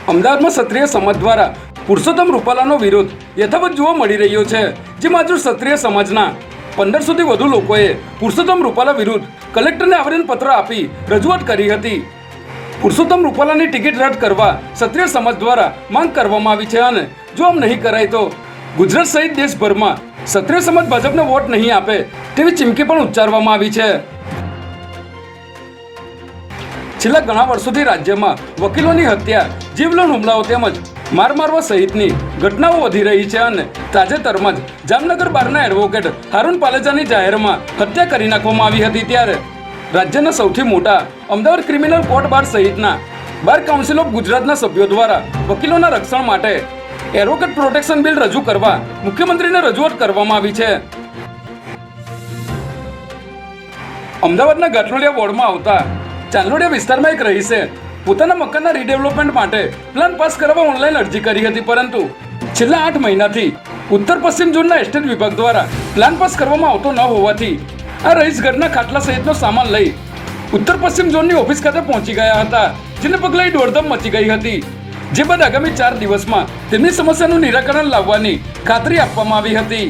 અમદાવાદમાં ક્ષત્રિય સમાજ દ્વારા પુરુષોત્તમ રૂપાલાનો વિરોધ યથાવત જોવા મળી રહ્યો છે, જેમાં હજુ ક્ષત્રિય સમાજના 1500થી વધુ લોકોએ પુરુષોત્તમ રૂપાલા વિરુદ્ધ કલેક્ટરને આવેદનપત્ર આપી રજૂઆત કરી હતી. પુરુષોત્તમ રૂપાલાની ટિકિટ રદ કરવા ક્ષત્રિય સમાજ દ્વારા માંગ કરવામાં આવી છે અને જો આમ નહીં કરાય તો ગુજરાત સહિત દેશભરમાં ક્ષત્રિય સમાજ ભાજપને વોટ નહીં આપે તેવી ચીમકી પણ ઉચ્ચારવામાં આવી છે. છેલ્લા ઘણા વર્ષોથી રાજ્યમાં વકીલોની હત્યા, જીવલેણ હુમલાઓ તેમજ માર મારવા સહિતની ઘટનાઓ વધી રહી છે અને તાજેતરમાં જ જામનગર બારના એડવોકેટ હારૂન પાલેજાની જાહેરમાં હત્યા કરી નાખવામાં આવી હતી. ત્યારે રાજ્યના સૌથી મોટા અમદાવાદ ક્રિમિનલ કોર્ટ બાર સહિતના બાર કાઉન્સિલ ઓફ ગુજરાતના સભ્યો દ્વારા વકીલોના રક્ષણ માટે એડવોકેટ પ્રોટેક્શન બિલ રજૂ કરવા મુખ્યમંત્રીને રજૂઆત કરવામાં આવી છે. અમદાવાદના ગાંઠલોડિયા વોર્ડમાં આવતા ચાંદલોડિયા વિસ્તારમાં એક રહીશે પોતાના મકાનના રીડેવલપમેન્ટ માટે પ્લાન પાસ કરવા ઓનલાઈન અરજી કરી હતી, પરંતુ છેલ્લા 8 મહિનાથી ઉત્તર પશ્ચિમ ઝોનના એસ્ટેટ વિભાગ દ્વારા પ્લાન પાસ કરવામાં આવતો ન હોવાથી આ રહીશ ઘરના ખાટલા સહિતનો સામાન લઈ ઉત્તર પશ્ચિમ ઝોનની ઓફિસ ખાતે પહોંચી ગયા હતા, જેને પગલે દોડધામ મચી ગઈ હતી. જે બાદ આગામી 4 દિવસમાં તેમની સમસ્યાનું નિરાકરણ લાવવાની ખાતરી આપવામાં આવી હતી.